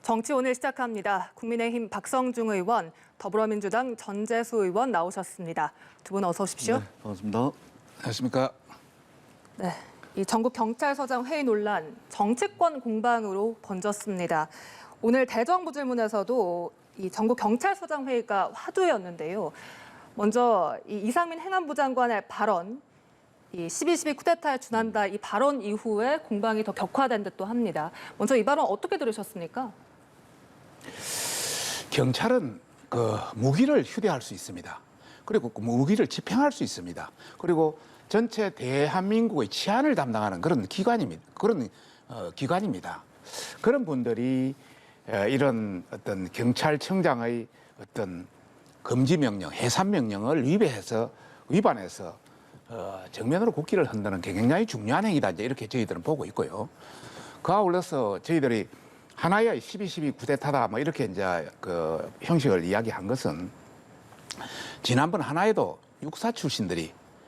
정치 오늘 시작합니다. 국민의힘 박성중 의원, 더불어민주당 전재수 의원 나오셨습니다. 두 분 어서 오십시오. 네, 반갑습니다. 안녕하십니까. 네, 이 전국 경찰서장 회의 논란 정치권 공방으로 번졌습니다. 오늘 대정부 질문에서도 이 전국 경찰서장 회의가 화두였는데요. 먼저 이 이상민 행안부 장관의 발언, 이 12.12 쿠데타에 준한다 이 발언 이후에 공방이 더 격화된 듯도 합니다. 먼저 이 발언 어떻게 들으셨습니까? 경찰은 그 무기를 휴대할 수 있습니다. 그리고 그 무기를 집행할 수 있습니다. 그리고 전체 대한민국의 치안을 담당하는 그런 기관입니다. 기관입니다. 그런 분들이 이런 어떤 경찰청장의 어떤 금지 명령, 해산 명령을 위반해서 정면으로 국기를 흔드는 굉장히 중요한 행위다. 이렇게 저희들은 보고 있고요. 그와 아울러서 저희들이 하나의 12.12 쿠데타다 뭐 이렇게 이제 그 형식을 이야기한 것은 지난번 하나에도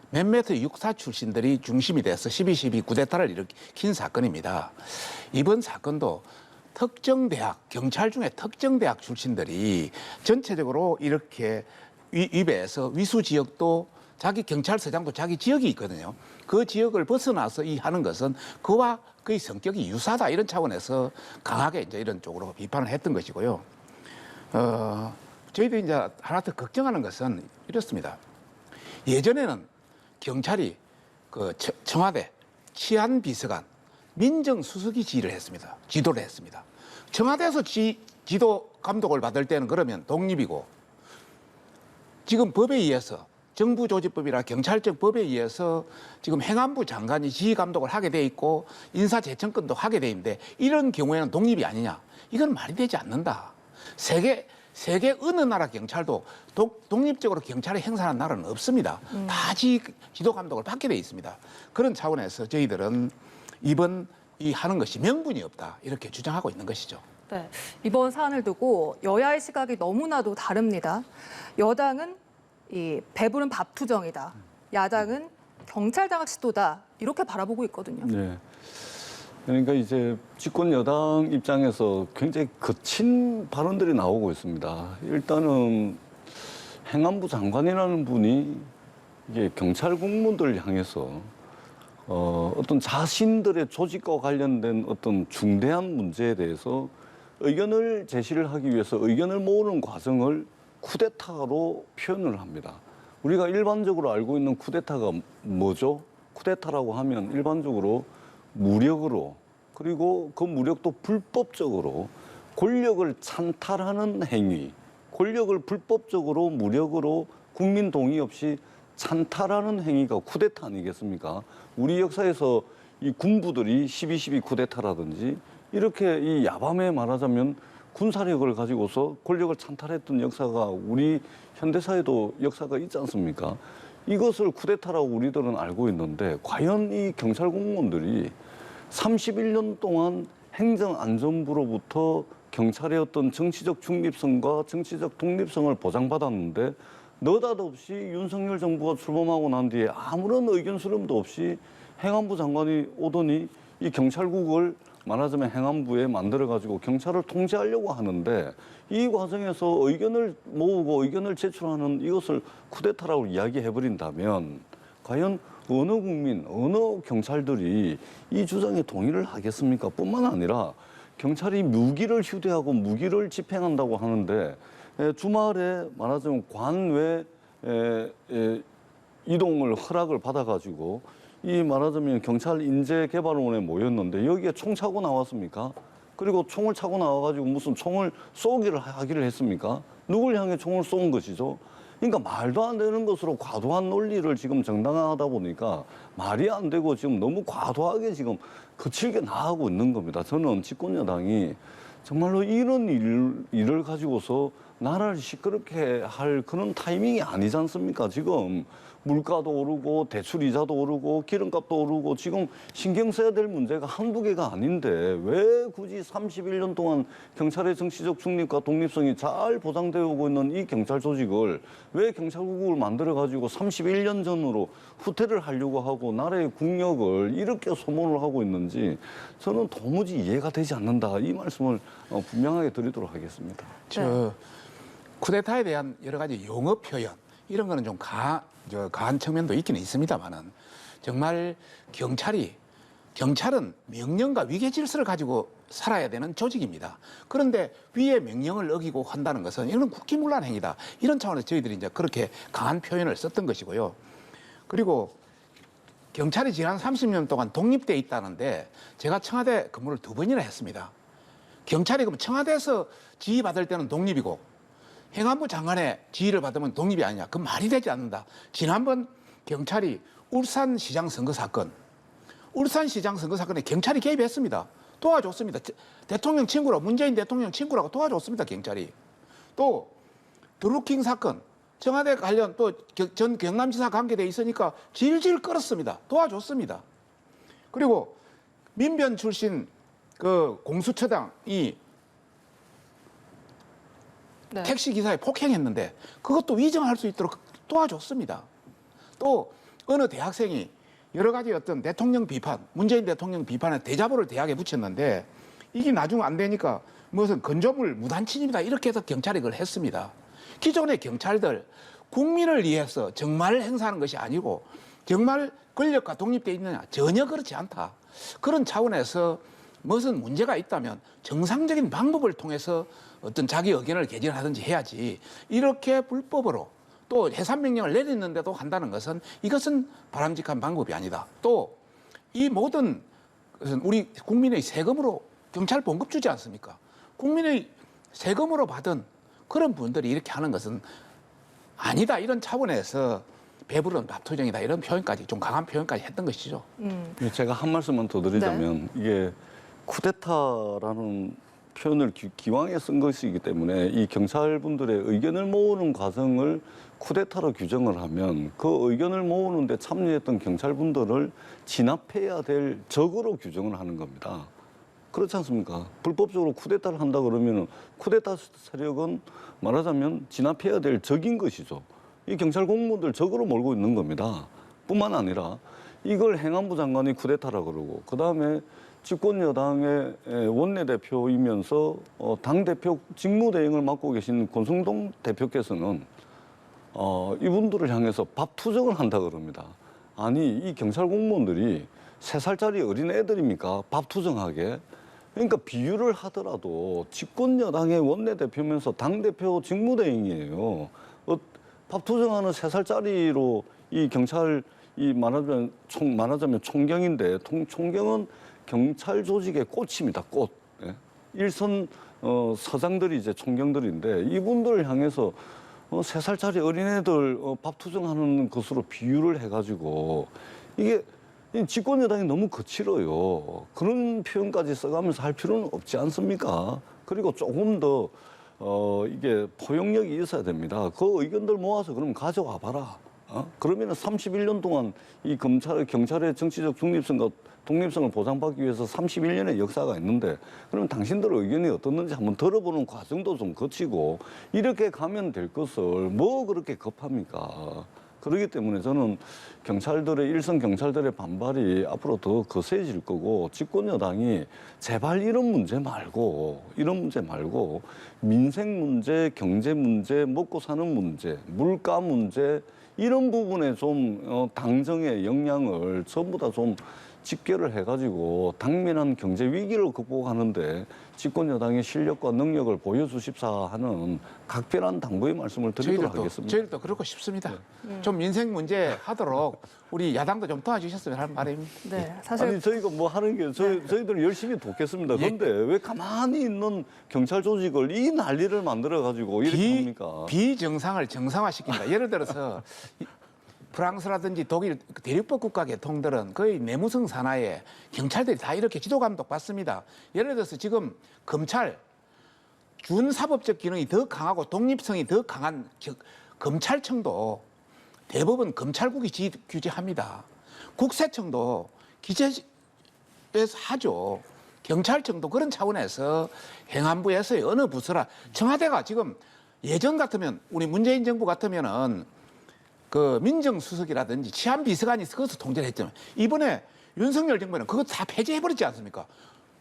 몇몇의 육사 출신들이 중심이 돼서 12.12 쿠데타를 일으킨 사건입니다. 이번 사건도 특정 대학, 경찰 중에 특정 대학 출신들이 전체적으로 이렇게 위배해서 위수 지역도 자기 경찰서장도 자기 지역이 있거든요. 그 지역을 벗어나서 이 하는 것은 그와 그의 성격이 유사하다 이런 차원에서 강하게 이제 이런 쪽으로 비판을 했던 것이고요. 저희들이 이제 하나 더 걱정하는 것은 이렇습니다. 예전에는 경찰이 그 청와대 치안비서관 민정수석이 지도를 했습니다. 청와대에서 지도 감독을 받을 때는 그러면 독립이고 지금 법에 의해서 정부조직법이나 경찰청 법에 의해서 지금 행안부 장관이 지휘감독을 하게 돼 있고 인사재청권도 하게 돼 있는데 이런 경우에는 독립이 아니냐? 이건 말이 되지 않는다. 세계 어느 나라 경찰도 독립적으로 경찰의 행사하는 나라는 없습니다. 다 지도감독을 받게 돼 있습니다. 그런 차원에서 저희들은 이번 이 하는 것이 명분이 없다 이렇게 주장하고 있는 것이죠. 네, 이번 사안을 두고 여야의 시각이 너무나도 다릅니다. 여당은 이 배부른 밥투정이다. 야당은 경찰 장악 시도다. 이렇게 바라보고 있거든요. 네. 그러니까 이제 집권 여당 입장에서 굉장히 거친 발언들이 나오고 있습니다. 일단은 행안부 장관이라는 분이 이게 경찰 공무원들을 향해서 어떤 자신들의 조직과 관련된 어떤 중대한 문제에 대해서 의견을 제시를 하기 위해서 의견을 모으는 과정을 쿠데타로 표현을 합니다. 우리가 일반적으로 알고 있는 쿠데타가 뭐죠? 쿠데타라고 하면 일반적으로 무력으로 그리고 그 무력도 불법적으로 권력을 찬탈하는 행위, 권력을 불법적으로 무력으로 국민 동의 없이 찬탈하는 행위가 쿠데타 아니겠습니까? 우리 역사에서 이 군부들이 12.12 쿠데타라든지 이렇게 이 야밤에 말하자면 군사력을 가지고서 권력을 찬탈했던 역사가 우리 현대사에도 역사가 있지 않습니까? 이것을 쿠데타라고 우리들은 알고 있는데 과연 이 경찰 공무원들이 31년 동안 행정안전부로부터 경찰의 어떤 정치적 중립성과 정치적 독립성을 보장받았는데 느닷없이 윤석열 정부가 출범하고 난 뒤에 아무런 의견 수렴도 없이 행안부 장관이 오더니 이 경찰국을 말하자면 행안부에 만들어가지고 경찰을 통제하려고 하는데 이 과정에서 의견을 모으고 의견을 제출하는 이것을 쿠데타라고 이야기해버린다면 과연 어느 국민, 어느 경찰들이 이 주장에 동의를 하겠습니까? 뿐만 아니라 경찰이 무기를 휴대하고 무기를 집행한다고 하는데 주말에 말하자면 관외 이동을 허락을 받아가지고 이 말하자면 경찰 인재개발원에 모였는데 여기에 총 차고 나왔습니까? 그리고 총을 차고 나와가지고 무슨 총을 쏘기를 하기를 했습니까? 누굴 향해 총을 쏜 것이죠? 그러니까 말도 안 되는 것으로 과도한 논리를 지금 정당화하다 보니까 말이 안 되고 지금 너무 과도하게 지금 거칠게 나가고 있는 겁니다. 저는 집권 여당이 정말로 이런 일을 가지고서 나라를 시끄럽게 할 그런 타이밍이 아니지 않습니까? 지금 물가도 오르고 대출 이자도 오르고 기름값도 오르고 지금 신경 써야 될 문제가 한두 개가 아닌데 왜 굳이 31년 동안 경찰의 정치적 중립과 독립성이 잘 보장되어 오고 있는 이 경찰 조직을 왜 경찰국을 만들어 가지고 31년 전으로 후퇴를 하려고 하고 나라의 국력을 이렇게 소모를 하고 있는지 저는 도무지 이해가 되지 않는다. 이 말씀을 분명하게 드리도록 하겠습니다. 저 쿠데타에 대한 여러 가지 용어 표현 이런 거는 좀 가한 측면도 있기는 있습니다만은 정말 경찰은 명령과 위계 질서를 가지고 살아야 되는 조직입니다. 그런데 위의 명령을 어기고 한다는 것은 이건 국기문란 행위다. 이런 차원에서 저희들이 이제 그렇게 강한 표현을 썼던 것이고요. 그리고 경찰이 지난 30년 동안 독립돼 있다는데 제가 청와대 근무를 2번이나 했습니다. 경찰이 그럼 청와대에서 지휘받을 때는 독립이고 행안부 장관의 지휘를 받으면 독립이 아니냐. 그 말이 되지 않는다. 지난번 경찰이 울산시장 선거 사건에 경찰이 개입했습니다. 도와줬습니다. 대통령 친구라고, 문재인 대통령 친구라고 도와줬습니다. 경찰이. 또 드루킹 사건, 청와대 관련 또 전 경남지사 관계돼 있으니까 질질 끌었습니다. 도와줬습니다. 그리고 민변 출신 그 공수처장이 네. 택시 기사에 폭행했는데 그것도 위정할 수 있도록 도와줬습니다. 또 어느 대학생이 여러 가지 어떤 대통령 비판, 문재인 대통령 비판에 대자보를 대학에 붙였는데 이게 나중 안 되니까 무슨 건조물 무단침입이다 이렇게 해서 경찰이 그걸 했습니다. 기존의 경찰들 국민을 위해서 정말 행사하는 것이 아니고 정말 권력과 독립되어 있느냐 전혀 그렇지 않다. 그런 차원에서 무슨 문제가 있다면 정상적인 방법을 통해서 어떤 자기 의견을 개진하든지 해야지 이렇게 불법으로 또 해산명령을 내렸는데도 한다는 것은 이것은 바람직한 방법이 아니다. 또 이 모든 것은 우리 국민의 세금으로 경찰 봉급 주지 않습니까? 국민의 세금으로 받은 그런 분들이 이렇게 하는 것은 아니다. 이런 차원에서 배부른 밥투정이다. 이런 표현까지 좀 강한 표현까지 했던 것이죠. 제가 한 말씀만 더 드리자면 이게 쿠데타라는 표현을 기왕에 쓴 것이기 때문에 이 경찰분들의 의견을 모으는 과정을 쿠데타로 규정을 하면 그 의견을 모으는데 참여했던 경찰분들을 진압해야 될 적으로 규정을 하는 겁니다. 그렇지 않습니까? 불법적으로 쿠데타를 한다 그러면 쿠데타 세력은 말하자면 진압해야 될 적인 것이죠. 이 경찰 공무원들 적으로 몰고 있는 겁니다. 뿐만 아니라 이걸 행안부 장관이 쿠데타라 그러고 그다음에 집권 여당의 원내대표이면서 당대표 직무대행을 맡고 계신 권성동 대표께서는 이분들을 향해서 밥투정을 한다 그럽니다. 아니 이 경찰 공무원들이 3살짜리 어린 애들입니까? 밥투정하게. 그러니까 비유를 하더라도 집권 여당의 원내대표면서 당대표 직무대행이에요. 밥투정하는 3살짜리로 이 경찰 말하자면 총경인데 총경은 경찰 조직의 꽃입니다. 꽃. 예? 일선 서장들이 이제 총경들인데 이분들을 향해서 3살짜리 어린애들 밥투정하는 것으로 비유를 해가지고 이게 집권 여당이 너무 거칠어요. 그런 표현까지 써가면서 할 필요는 없지 않습니까? 그리고 조금 더 이게 포용력이 있어야 됩니다. 그 의견들 모아서 그럼 가져와 봐라. 그러면 31년 동안 이 경찰의 정치적 중립성과 독립성을 보장받기 위해서 31년의 역사가 있는데 그러면 당신들의 의견이 어떻는지 한번 들어보는 과정도 좀 거치고 이렇게 가면 될 것을 뭐 그렇게 급합니까? 그렇기 때문에 저는 일선 경찰들의 반발이 앞으로 더 거세질 거고 집권 여당이 제발 이런 문제 말고 민생 문제, 경제 문제, 먹고 사는 문제, 물가 문제 이런 부분에 좀 당정의 역량을 전부 다 좀 집결을 해가지고 당면한 경제 위기를 극복하는데 집권 여당의 실력과 능력을 보여주십사 하는 각별한 당부의 말씀을 드리도록 하겠습니다. 저희들도 그렇고 싶습니다. 좀 민생 문제 하도록 우리 야당도 좀 도와주셨으면 하는 바람입니다. 네, 사실 아니 저희가 뭐 하는 게 저희들 열심히 돕겠습니다. 그런데 왜 가만히 있는 경찰 조직을 이 난리를 만들어 가지고 이렇게 합니까? 비정상을 정상화시킨다. 예를 들어서 프랑스라든지 독일 대륙법 국가 계통들은 거의 내무성 산하에 경찰들이 다 이렇게 지도 감독 받습니다. 예를 들어서 지금 검찰 준사법적 기능이 더 강하고 독립성이 더 강한 검찰청도 대법원 검찰국이 규제합니다. 국세청도 기재에서 하죠. 경찰청도 그런 차원에서 행안부에서의 어느 부서라. 청와대가 지금 예전 같으면 우리 문재인 정부 같으면은 그 민정수석이라든지 치안비서관이 그것을 통제를 했잖아요. 이번에 윤석열 정부는 그거 다 폐지해버리지 않습니까?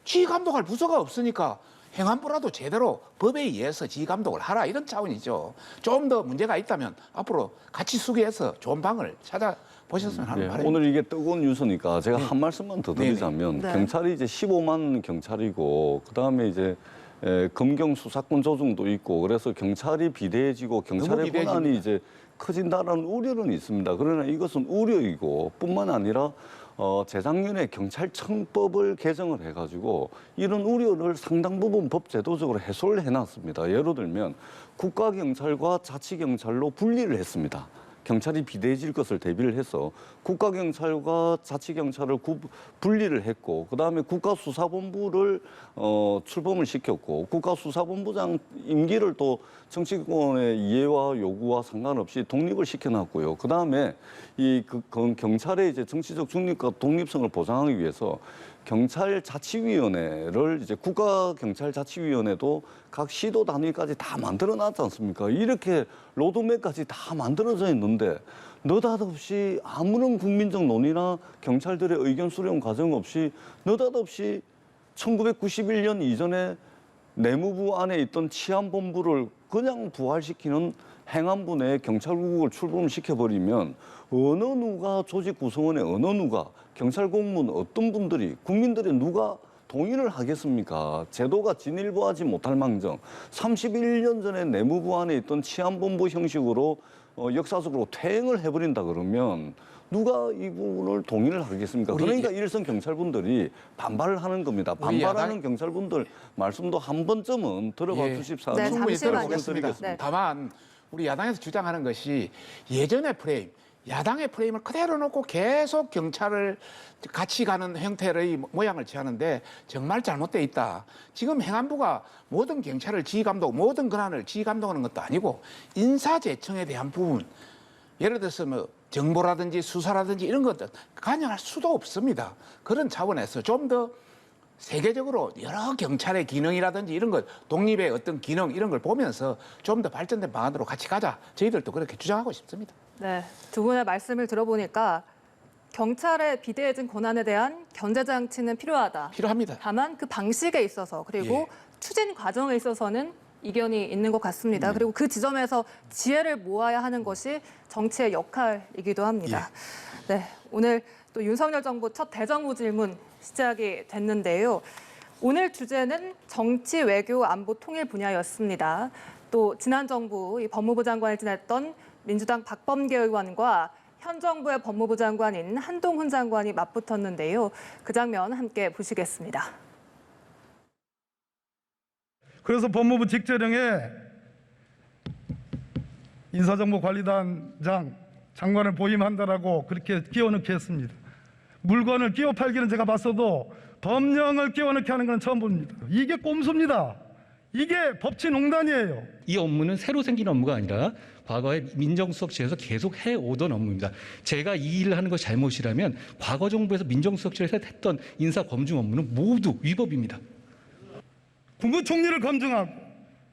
지휘감독할 부서가 없으니까 행안부라도 제대로 법에 의해서 지휘감독을 하라 이런 차원이죠. 좀 더 문제가 있다면 앞으로 같이 수기해서 좋은 방을 찾아보셨으면 하는 바람입니다. 오늘 이게 뜨거운 뉴스니까 제가 한 말씀만 더 드리자면 네. 경찰이 이제 15만 경찰이고 그다음에 이제 검경 수사권 조정도 있고 그래서 경찰이 비대해지고 경찰의 비대해집니다. 권한이 이제 커진다라는 우려는 있습니다. 그러나 이것은 우려이고 뿐만 아니라 재작년에 경찰청법을 개정을 해가지고 이런 우려를 상당 부분 법 제도적으로 해소를 해놨습니다. 예를 들면 국가경찰과 자치경찰로 분리를 했습니다. 경찰이 비대해질 것을 대비를 해서 국가경찰과 자치경찰을 분리를 했고 그다음에 국가수사본부를 출범을 시켰고 국가수사본부장 임기를 또 정치권의 이해와 요구와 상관없이 독립을 시켜놨고요. 그다음에 경찰의 이제 정치적 중립과 독립성을 보장하기 위해서 경찰자치위원회를 이제 국가경찰자치위원회도 각 시도 단위까지 다 만들어놨지 않습니까? 이렇게 로드맵까지 다 만들어져 있는데 느닷없이 아무런 국민적 논의나 경찰들의 의견 수렴 과정 없이 느닷없이 1991년 이전에 내무부 안에 있던 치안본부를 그냥 부활시키는 행안부 내 경찰국을 출범시켜버리면 어느 누가 조직 구성원의 어느 누가 경찰 공무원 어떤 분들이 국민들이 누가 동의를 하겠습니까? 제도가 진일보하지 못할 망정 31년 전에 내무부 안에 있던 치안본부 형식으로 역사적으로 퇴행을 해버린다 그러면 누가 이 부분을 동의를 하겠습니까? 그러니까 일선 경찰분들이 반발을 하는 겁니다. 반발하는 경찰분들 말씀도 한 번쯤은 들어봐 주십사. 네, 충분히 잠시만요. 들어보겠습니다. 네. 다만 우리 야당에서 주장하는 것이 예전의 프레임, 야당의 프레임을 그대로 놓고 계속 경찰을 같이 가는 형태의 모양을 취하는데 정말 잘못돼 있다. 지금 행안부가 모든 경찰을 지휘감독, 모든 권한을 지휘감독하는 것도 아니고 인사재청에 대한 부분, 예를 들어서 뭐 정보라든지 수사라든지 이런 것들 관여할 수도 없습니다. 그런 차원에서 좀 더 세계적으로 여러 경찰의 기능이라든지 이런 것, 독립의 어떤 기능 이런 걸 보면서 좀 더 발전된 방안으로 같이 가자. 저희들도 그렇게 주장하고 싶습니다. 네, 두 분의 말씀을 들어보니까 경찰의 비대해진 권한에 대한 견제 장치는 필요하다. 필요합니다. 다만 그 방식에 있어서 그리고 예. 추진 과정에 있어서는 이견이 있는 것 같습니다. 그리고 그 지점에서 지혜를 모아야 하는 것이 정치의 역할이기도 합니다. 네, 오늘 또 윤석열 정부 첫 대정부 질문 시작이 됐는데요. 오늘 주제는 정치, 외교, 안보, 통일 분야였습니다. 또 지난 정부 법무부 장관을 지냈던 민주당 박범계 의원과 현 정부의 법무부 장관인 한동훈 장관이 맞붙었는데요. 그 장면 함께 보시겠습니다. 그래서 법무부 직제령에 인사정보관리단장 장관을 보임한다라고 그렇게 끼워넣게 했습니다. 물건을 끼워 팔기는 제가 봤어도 법령을 끼워 넣게 하는 건 처음 봅니다. 이게 꼼수입니다. 이게 법치농단이에요. 이 업무는 새로 생긴 업무가 아니라 과거에 민정수석실에서 계속 해오던 업무입니다. 제가 이 일을 하는 것이 잘못이라면 과거 정부에서 민정수석실에서 했던 인사검증 업무는 모두 위법입니다. 국무총리를 검증하고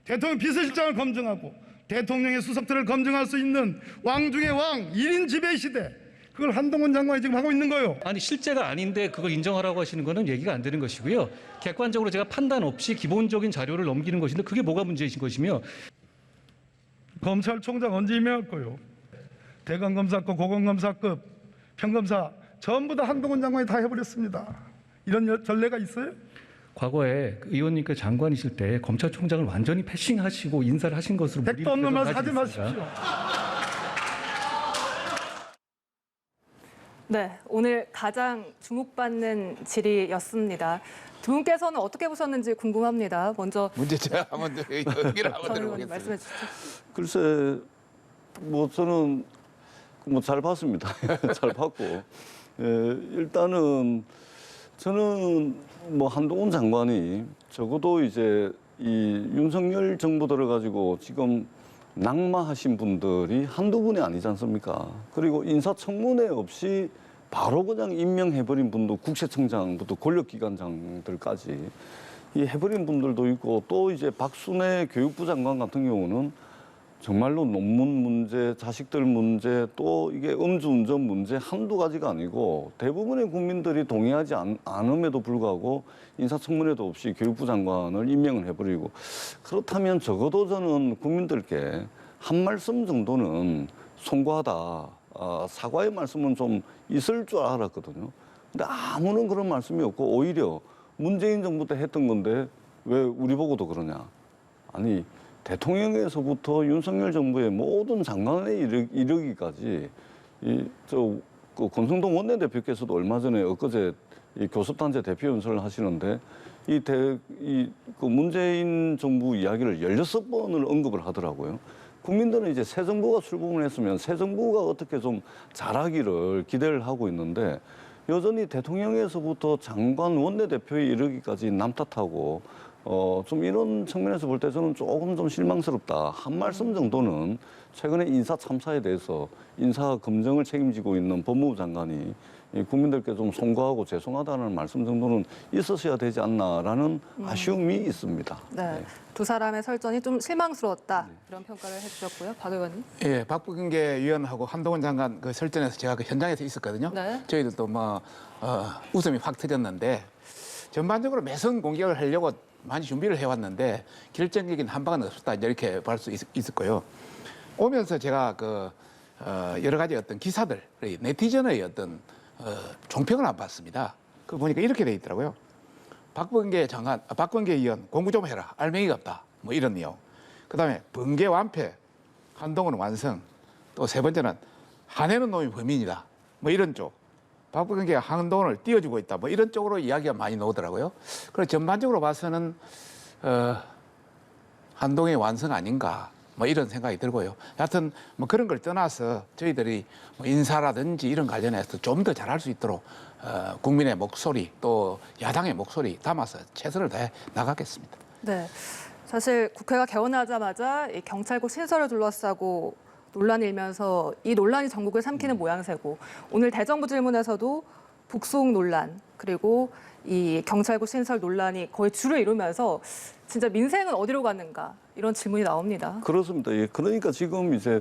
대통령 비서실장을 검증하고 대통령의 수석들을 검증할 수 있는 왕 중의 왕 1인 지배 시대, 그걸 한동훈 장관이 지금 하고 있는 거예요. 아니 실제가 아닌데 그걸 인정하라고 하시는 거는 얘기가 안 되는 것이고요. 객관적으로 제가 판단 없이 기본적인 자료를 넘기는 것인데 그게 뭐가 문제이신 것이며. 검찰총장 언제 임명할 거요? 대검검사급, 고검검사급, 평검사 전부 다 한동훈 장관이 다 해버렸습니다. 이런 전례가 있어요? 과거에 의원님께서 장관이실 때 검찰총장을 완전히 패싱하시고 인사를 하신 것으로 백도 없는 말 하지 마십시오. 네, 오늘 가장 주목받는 질의였습니다. 두 분께서는 어떻게 보셨는지 궁금합니다. 먼저 문제 제가 한번 여기를 한번 전 의원님 들어보겠습니다. 말씀해 주시죠. 글쎄, 뭐 저는 뭐 잘 봤습니다. 잘 봤고, 일단은 저는 뭐 한동훈 장관이 적어도 이제 이 윤석열 정부 들어가지고 지금 낙마하신 분들이 한두 분이 아니지 않습니까? 그리고 인사청문회 없이 바로 그냥 임명해버린 분도 국세청장부터 권력기관장들까지 이 해버린 분들도 있고 또 이제 박순애 교육부 장관 같은 경우는 정말로 논문 문제, 자식들 문제, 또 이게 음주운전 문제 한두 가지가 아니고 대부분의 국민들이 동의하지 않음에도 불구하고 인사청문회도 없이 교육부 장관을 임명을 해버리고 그렇다면 적어도 저는 국민들께 한 말씀 정도는 송구하다. 사과의 말씀은 좀 있을 줄 알았거든요. 근데 아무런 그런 말씀이 없고 오히려 문재인 정부 때 했던 건데 왜 우리 보고도 그러냐. 아니 대통령에서부터 윤석열 정부의 모든 장관에 이르기까지 그 권성동 원내대표께서도 얼마 전에 엊그제 이 교섭단체 대표 연설을 하시는데 그 문재인 정부 이야기를 16번을 언급을 하더라고요. 국민들은 이제 새 정부가 출범을 했으면 새 정부가 어떻게 좀 잘하기를 기대를 하고 있는데 여전히 대통령에서부터 장관 원내대표에 이르기까지 남 탓하고 좀 이런 측면에서 볼 때 저는 조금 좀 실망스럽다. 한 말씀 정도는 최근에 인사 참사에 대해서 인사 검증을 책임지고 있는 법무부 장관이 국민들께 좀 송구하고 죄송하다는 말씀 정도는 있었어야 되지 않나라는 아쉬움이 있습니다. 네. 두 사람의 설전이 좀 실망스러웠다. 이런 평가를 해주셨고요. 박 의원님. 예, 박범계 의원하고 한동훈 장관 그 설전에서 제가 그 현장에서 있었거든요. 네. 저희들도 웃음이 확 터졌는데 전반적으로 매선 공격을 하려고 많이 준비를 해왔는데 결정적인 한 방은 없었다. 이렇게 볼 수 있을 거예요. 오면서 제가 여러 가지 어떤 기사들, 네티즌의 어떤 종평을 안 봤습니다. 그 보니까 이렇게 돼 있더라고요. 박범계 의원 공부 좀 해라. 알맹이가 없다. 뭐 이런 내용. 그다음에 번개 완패, 한동훈 완성. 또 세 번째는 화내는 놈이 범인이다. 뭐 이런 쪽. 박범계가 한동훈을 띄워주고 있다. 뭐 이런 쪽으로 이야기가 많이 나오더라고요. 그래서 전반적으로 봐서는 한동훈의 완성 아닌가. 뭐 이런 생각이 들고요. 여하튼 뭐 그런 걸 떠나서 저희들이 뭐 인사라든지 이런 관련해서 좀 더 잘할 수 있도록 국민의 목소리 또 야당의 목소리 담아서 최선을 다해 나가겠습니다. 네. 사실 국회가 개원하자마자 이 경찰국 신설을 둘러싸고 논란이 일면서 이 논란이 전국을 삼키는 모양새고 오늘 대정부 질문에서도 북송 논란 그리고 이 경찰국 신설 논란이 거의 주를 이루면서 진짜 민생은 어디로 갔는가 이런 질문이 나옵니다. 그렇습니다. 예, 그러니까 지금 이제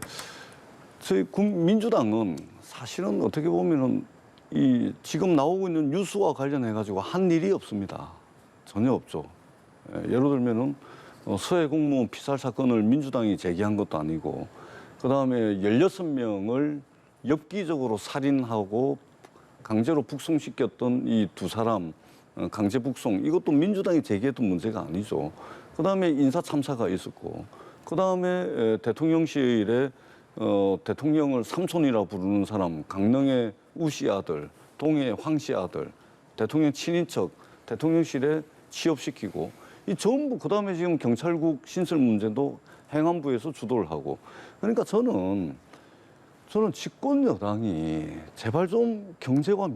저희 민주당은 사실은 어떻게 보면은 이 지금 나오고 있는 뉴스와 관련해 가지고 한 일이 없습니다. 전혀 없죠. 예를 들면은 서해 공무원 피살 사건을 민주당이 제기한 것도 아니고 그다음에 16명을 엽기적으로 살인하고 강제로 북송시켰던 이 두 사람 강제 북송 이것도 민주당이 제기했던 문제가 아니죠. 그다음에 인사 참사가 있었고 그다음에 대통령실에 대통령을 삼손이라 부르는 사람 강릉의 우씨 아들, 동해의 황씨 아들, 대통령 친인척 대통령실에 취업시키고 이 전부 그다음에 지금 경찰국 신설 문제도 행안부에서 주도를 하고 그러니까 저는 집권 여당이 제발 좀 경제와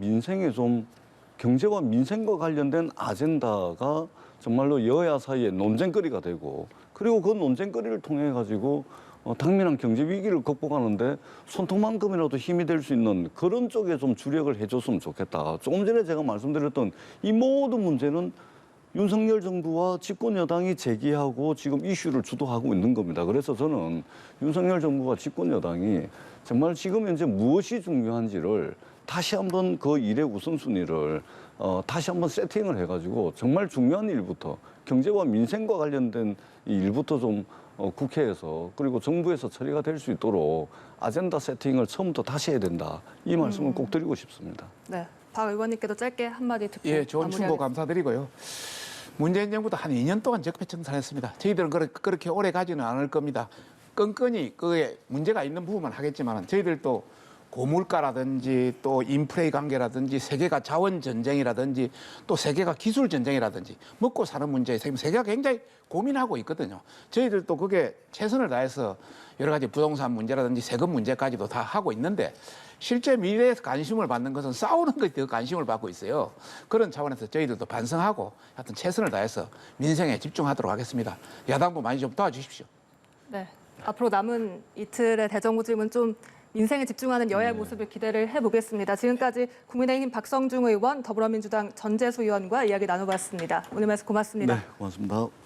민생과 관련된 아젠다가 정말로 여야 사이에 논쟁거리가 되고 그리고 그 논쟁거리를 통해 가지고 당면한 경제 위기를 극복하는데 손톱만큼이라도 힘이 될 수 있는 그런 쪽에 좀 주력을 해줬으면 좋겠다. 조금 전에 제가 말씀드렸던 이 모든 문제는 윤석열 정부와 집권 여당이 제기하고 지금 이슈를 주도하고 있는 겁니다. 그래서 저는 윤석열 정부와 집권 여당이 정말 지금 현재 무엇이 중요한지를 다시 한번 그 일의 우선순위를 다시 한번 세팅을 해가지고 정말 중요한 일부터 경제와 민생과 관련된 이 일부터 좀 국회에서 그리고 정부에서 처리가 될 수 있도록 아젠다 세팅을 처음부터 다시 해야 된다. 이 말씀을 꼭 드리고 싶습니다. 네. 박 의원님께도 짧게 한마디 듣고 예, 좋은 충고 마무리하겠습니다. 감사드리고요. 문재인 정부도 한 2년 동안 적폐청산했습니다. 저희들은 그렇게 오래 가지는 않을 겁니다. 끈끈이 그에 문제가 있는 부분만 하겠지만 저희들도 고물가라든지 또 인프레의 관계라든지 세계가 자원 전쟁이라든지 또 세계가 기술 전쟁이라든지 먹고 사는 문제에 세계가 굉장히 고민하고 있거든요. 저희들도 그게 최선을 다해서 여러 가지 부동산 문제라든지 세금 문제까지도 다 하고 있는데 실제 미래에서 관심을 받는 것은 싸우는 것에 더 관심을 받고 있어요. 그런 차원에서 저희들도 반성하고 하여튼 최선을 다해서 민생에 집중하도록 하겠습니다. 야당도 많이 좀 도와주십시오. 네. 앞으로 남은 이틀의 대정부 질문 좀 민생에 집중하는 여야의 네. 모습을 기대를 해보겠습니다. 지금까지 국민의힘 박성중 의원, 더불어민주당 전재수 의원과 이야기 나눠봤습니다. 오늘 말씀 고맙습니다. 네, 고맙습니다.